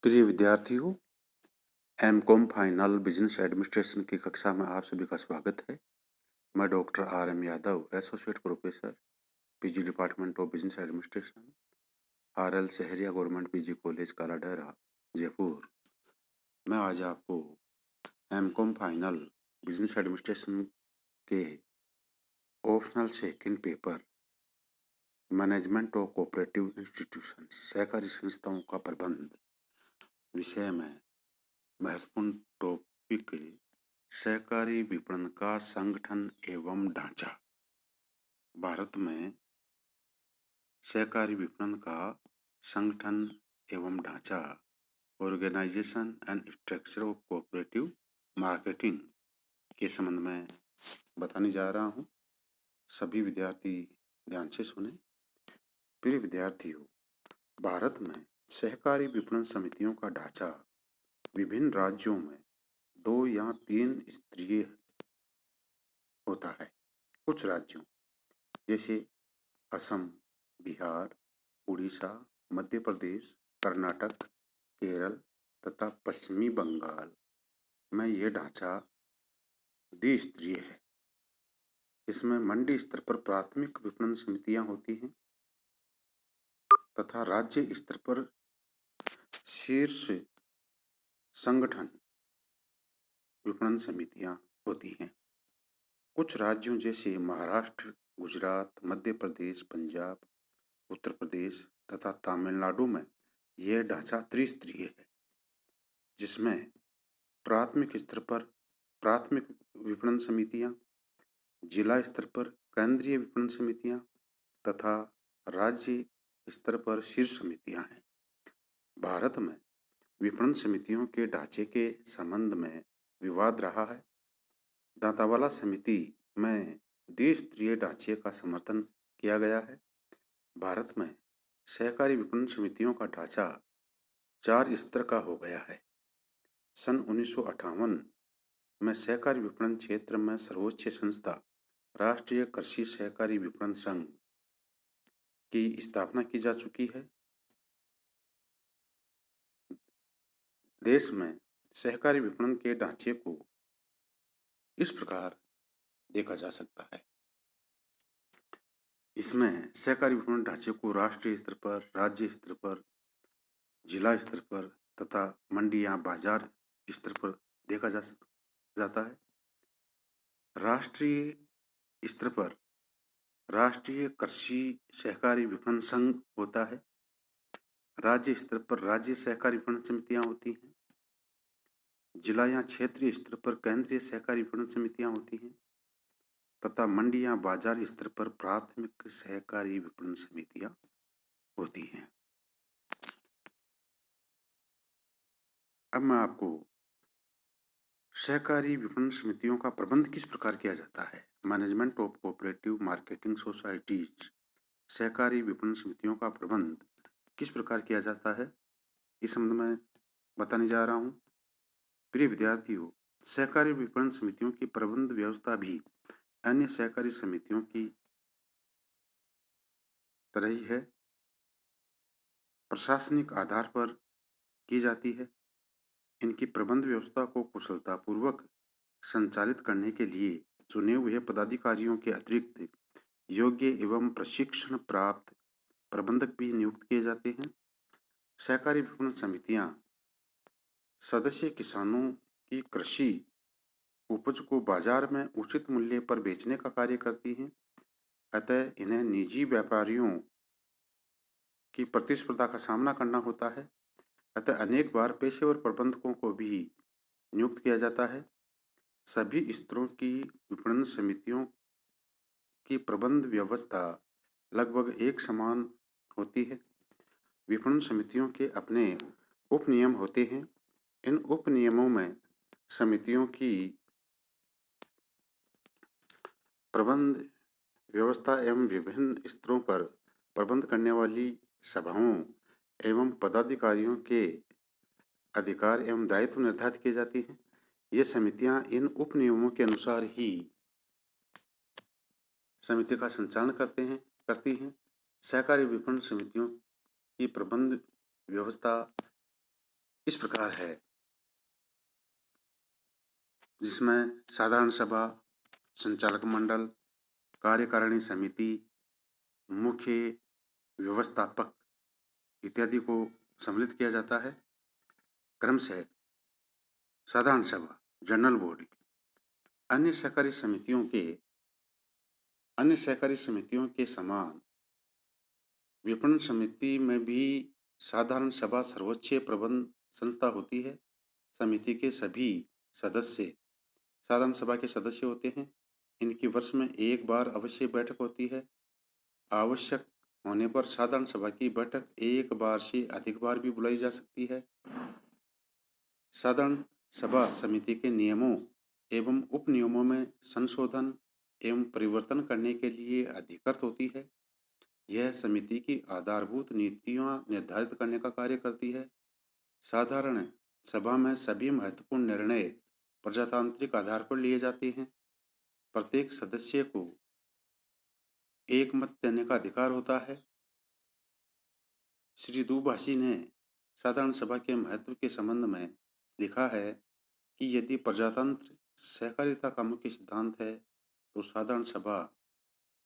प्रिय विद्यार्थियों, MCom final business administration की कक्षा में आप सभी का स्वागत है। मैं doctor RM Yadav, associate professor, PG department of business administration, RL Sahariya government PG college Kaladahra, Jaipur. मैं आज आपको एमकॉम फाइनल बिजनेस एडमिनिस्ट्रेशन के optional second paper management of cooperative institution, सहकारी संस्थाओं का प्रबंध विषय में महत्वपूर्ण टॉपिक सहकारी विपणन का संगठन एवं ढांचा। भारत में सहकारी विपणन का संगठन एवं ढांचा, organisation and structure of cooperative marketing के संबंध में बताने जा रहा हूं। सभी विद्यार्थी ध्यान से सुने। प्रिय विद्यार्थियों, भारत में सहकारी विपणन समितियों का ढांचा विभिन्न राज्यों में 2 या 3 स्तरीय होता है। कुछ राज्यों जैसे असम, बिहार, उड़ीसा, मध्य प्रदेश, कर्नाटक, केरल तथा पश्चिमी बंगाल में यह ढांचा द्विस्तरीय है। इसमें मंडी स्तर पर प्राथमिक विपणन समितियां होती हैं तथा राज्य स्तर पर शीर्ष संगठन विपणन समितियां होती हैं। कुछ राज्यों जैसे महाराष्ट्र, गुजरात, मध्य प्रदेश, पंजाब, उत्तर प्रदेश तथा तमिलनाडु में यह ढांचा त्रिस्तरीय है, जिसमें प्राथमिक स्तर पर प्राथमिक विपणन समितियां, जिला स्तर पर केंद्रीय विपणन समितियां तथा राज्य स्तर पर शीर्ष समितियां हैं। भारत में विपणन समितियों के ढांचे के संबंध में विवाद रहा है। दांतावाला समिति में द्विस्तरीय ढांचे का समर्थन किया गया है। भारत में सहकारी विपणन समितियों का ढांचा 4 स्तर का हो गया है। सन 1958 में सहकारी विपणन क्षेत्र में सर्वोच्च संस्था राष्ट्रीय कृषि सहकारी विपणन संघ की स्थापना की जा चुकी है। देश में सहकारी विपणन के ढांचे को इस प्रकार देखा जा सकता है। इसमें सहकारी विपणन ढांचे को राष्ट्रीय स्तर पर, राज्य स्तर पर, जिला स्तर पर तथा मंडी या बाजार स्तर पर देखा जाता है। राष्ट्रीय स्तर पर राष्ट्रीय कृषि सहकारी विपणन संघ होता है। राज्य स्तर पर राज्य सहकारी विपणन समितियां होती हैं। जिला या क्षेत्रीय स्तर पर केंद्रीय सहकारी विपणन समितियां होती हैं तथा मंडी या बाजार स्तर पर प्राथमिक सहकारी विपणन समितियां होती हैं। अब मैं आपको सहकारी विपणन समितियों का प्रबंध किस प्रकार किया जाता है, management of cooperative marketing societies, सहकारी विपणन समितियों का प्रबंध किस प्रकार किया जाता है, इस संबंध में बताने जा रहा हूँ। प्रिय विद्यार्थियों, सहकारी विपणन समितियों की प्रबंध व्यवस्था भी अन्य सहकारी समितियों की तरह ही है, प्रशासनिक आधार पर की जाती है। इनकी प्रबंध व्यवस्था को कुशलतापूर्वक संचालित करने के लिए चुने हुए पदाधिकारियों के अतिरिक्त योग्य एवं प्रशिक्षण प्राप्त प्रबंधक भी नियुक्त किए जाते हैं। सहकारी विपणन समितियां सदस्य किसानों की कृषि उपज को बाजार में उचित मूल्य पर बेचने का कार्य करती हैं। अतः इन्हें निजी व्यापारियों की प्रतिस्पर्धा का सामना करना होता है। अतः अनेक बार पेशेवर प्रबंधकों को भी नियुक्त किया जाता है। सभी स्तरों की विपणन समितियों की प्रबंध व्यवस्था लगभग एक समान होती है। विपणन समितियों के अपने उपनियम होते हैं। इन उपनियमों में समितियों की प्रबंध व्यवस्था एवं विभिन्न स्तरों पर प्रबंध करने वाली सभाओं एवं पदाधिकारियों के अधिकार एवं दायित्व निर्धारित किए जाते हैं। ये समितियां इन उपनियमों के अनुसार ही समिति का संचालन करती हैं। सहकारी विपणन समितियों की प्रबंध व्यवस्था इस प्रकार है, जिसमें साधारण सभा, संचालक मंडल, कार्यकारिणी समिति, मुख्य व्यवस्थापक इत्यादि को सम्मिलित किया जाता है। क्रमशः साधारण सभा, जनरल बॉडी, अन्य सहकारी समितियों के समान विपणन समिति में भी साधारण सभा सर्वोच्च प्रबंध संस्था होती है। समिति के सभी सदस्य साधारण सभा के सदस्य होते हैं। इनकी वर्ष में एक बार अवश्य बैठक होती है। आवश्यक होने पर साधारण सभा की बैठक एक बार से अधिक बार भी बुलाई जा सकती है। साधारण सभा समिति के नियमों एवं उपनियमों में संशोधन एवं परिवर्तन करने के लिए अधिकृत होती है। यह समिति की आधारभूत नीतियां निर्धारित करने का कार्य करती है। साधारण सभा में सभी महत्वपूर्ण निर्णय प्रजातांत्रिक आधार पर लिए जाते हैं। प्रत्येक सदस्य को एक मत देने का अधिकार होता है। श्री दुभाषी ने साधारण सभा के महत्व के संबंध में लिखा है कि यदि प्रजातंत्र सहकारिता का मुख्य सिद्धांत है, तो साधारण सभा,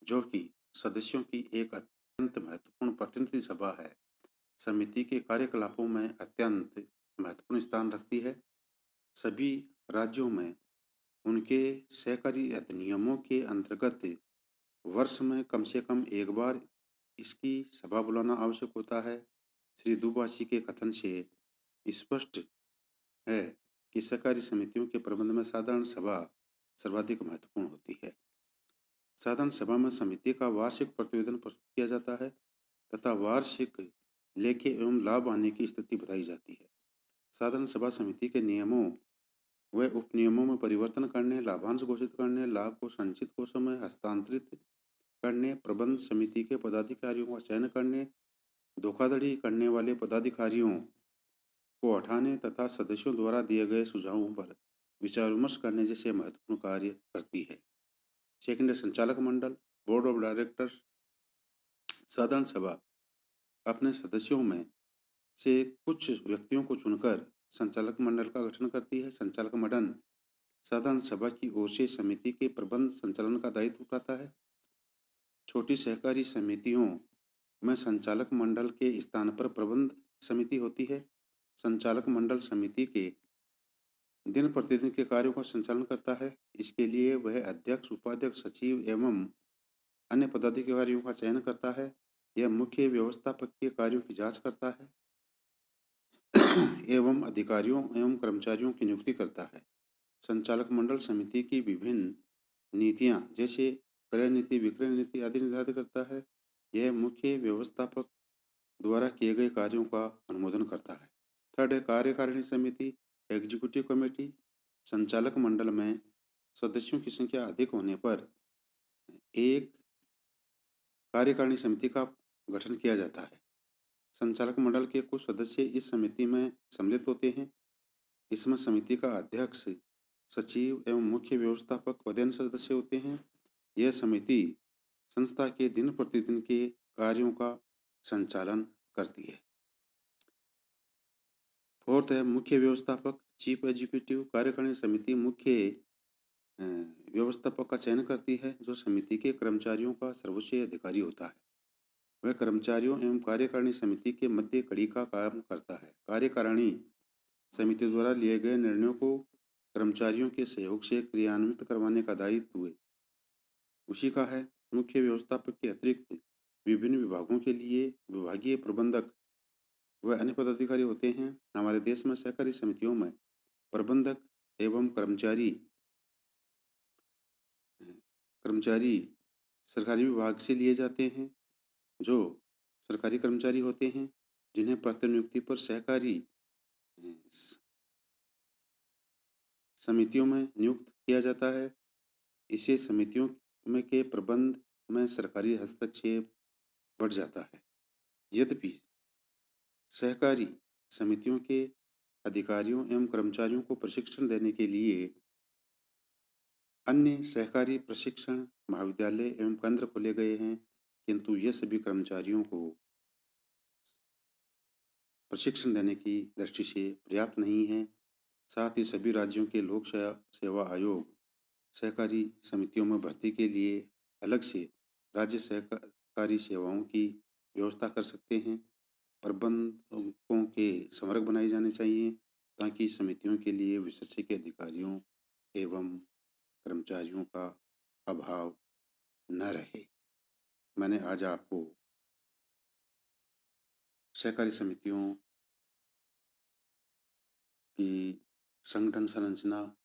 जो कि सदस्यों की एक अत्यंत महत्वपूर्ण प्रतिनिधि सभा है, समिति के कार्यकलापों में अत्यंत महत्वपूर्ण स्थान रखती है। सभी राज्यों में उनके सहकारी अधिनियमों के अंतर्गत वर्ष में कम से कम एक बार इसकी सभा बुलाना आवश्यक होता है। श्री दुभाषी के कथन से स्पष्ट है कि सहकारी समितियों के प्रबंध में साधारण सभा सर्वाधिक महत्वपूर्ण होती है। साधारण सभा में समिति का वार्षिक प्रतिवेदन प्रस्तुत किया जाता है तथा वार्षिक लेखे एवं लाभ आने की स्थिति बताई जाती है। साधारण सभा समिति के नियमों व उपनियमों में परिवर्तन करने, लाभांश घोषित करने, लाभ को संचित कोषों में हस्तांतरित करने, प्रबंध समिति के पदाधिकारियों का चयन करने, धोखाधड़ी करने वाले पदाधिकारियों को हटाने तथा सदस्यों द्वारा दिए गए सुझावों पर विचार विमर्श करने जैसे महत्वपूर्ण कार्य करती है। सेकंड, संचालक मंडल, बोर्ड ऑफ डायरेक्टर्स। साधारण सभा अपने सदस्यों में से कुछ व्यक्तियों को चुनकर संचालक मंडल का गठन करती है। संचालक मंडल साधारण सभा की ओर से समिति के प्रबंध संचालन का दायित्व उठाता है। छोटी सहकारी समितियों में संचालक मंडल के स्थान पर प्रबंध समिति होती है। संचालक मंडल समिति के दिन प्रतिदिन के कार्यों का संचालन करता है। इसके लिए वह अध्यक्ष, उपाध्यक्ष, सचिव एवं अन्य पदाधिकारियों का चयन करता है। यह मुख्य व्यवस्थापक के कार्यों की जांच करता है एवं अधिकारियों एवं कर्मचारियों की नियुक्ति करता है। संचालक मंडल समिति की विभिन्न नीतियां जैसे क्रय नीति, विक्रय नीति आदि निर्धारित करता है। यह मुख्य व्यवस्थापक द्वारा किए गए कार्यों का अनुमोदन करता है। थर्ड है कार्यकारिणी समिति, एग्जीक्यूटिव कमेटी। संचालक मंडल में सदस्यों की संख्या अधिक होने पर एक कार्यकारिणी समिति का गठन किया जाता है। संचालक मंडल के कुछ सदस्य इस समिति में सम्मिलित होते हैं। इसमें समिति का अध्यक्ष, सचिव एवं मुख्य व्यवस्थापक पदेन सदस्य होते हैं। यह समिति संस्था के दिन प्रतिदिन के कार्यों का संचालन करती है। फोर्थ है मुख्य व्यवस्थापक, चीफ एग्जीक्यूटिव। कार्यकारिणी समिति मुख्य व्यवस्थापक का चयन करती है, जो समिति के कर्मचारियों का सर्वोच्च अधिकारी होता है। वह कर्मचारियों एवं कार्यकारिणी समिति के मध्य कड़ी का काम करता है। कार्यकारिणी समिति द्वारा लिए गए निर्णयों को कर्मचारियों के सहयोग से क्रियान्वित करवाने का दायित्व उसी का है। मुख्य व्यवस्थापक के अतिरिक्त विभिन्न विभागों के लिए विभागीय प्रबंधक व अन्य पदाधिकारी होते हैं। हमारे देश में सहकारी समितियों में प्रबंधक एवं कर्मचारी सरकारी विभाग से लिए जाते हैं, जो सरकारी कर्मचारी होते हैं, जिन्हें प्रतिनियुक्ति पर सहकारी समितियों में नियुक्त किया जाता है। इसे समितियों में के प्रबंध में सरकारी हस्तक्षेप बढ़ जाता है। यद्यपि सहकारी समितियों के अधिकारियों एवं कर्मचारियों को प्रशिक्षण देने के लिए अन्य सहकारी प्रशिक्षण महाविद्यालय एवं केंद्र खोले गए हैं, किंतु ये सभी कर्मचारियों को प्रशिक्षण देने की दृष्टि से पर्याप्त नहीं है। साथ ही सभी राज्यों के लोक सेवा आयोग सहकारी समितियों में भर्ती के लिए अलग से राज्य सहकारी सेवाओं की व्यवस्था कर सकते हैं। प्रबंधकों के संवर्ग बनाए जाने चाहिए ताकि समितियों के लिए विशेषज्ञ अधिकारियों एवं कर्मचारियों का अभाव न रहे। मैंने आज आपको सहकारी समितियों की संगठन संरचना,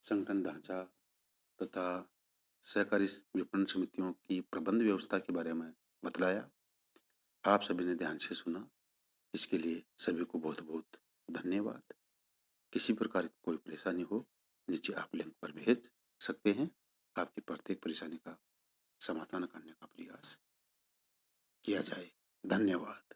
संगठन ढांचा तथा सहकारी विपणन समितियों की प्रबंध व्यवस्था के बारे में बतलाया। आप सभी ने ध्यान से सुना, इसके लिए सभी को बहुत बहुत धन्यवाद। किसी प्रकार की कोई परेशानी हो, नीचे आप लिंक पर भेज सकते हैं। आपकी प्रत्येक परेशानी का समाधान करने का प्रयास किया जाए। धन्यवाद।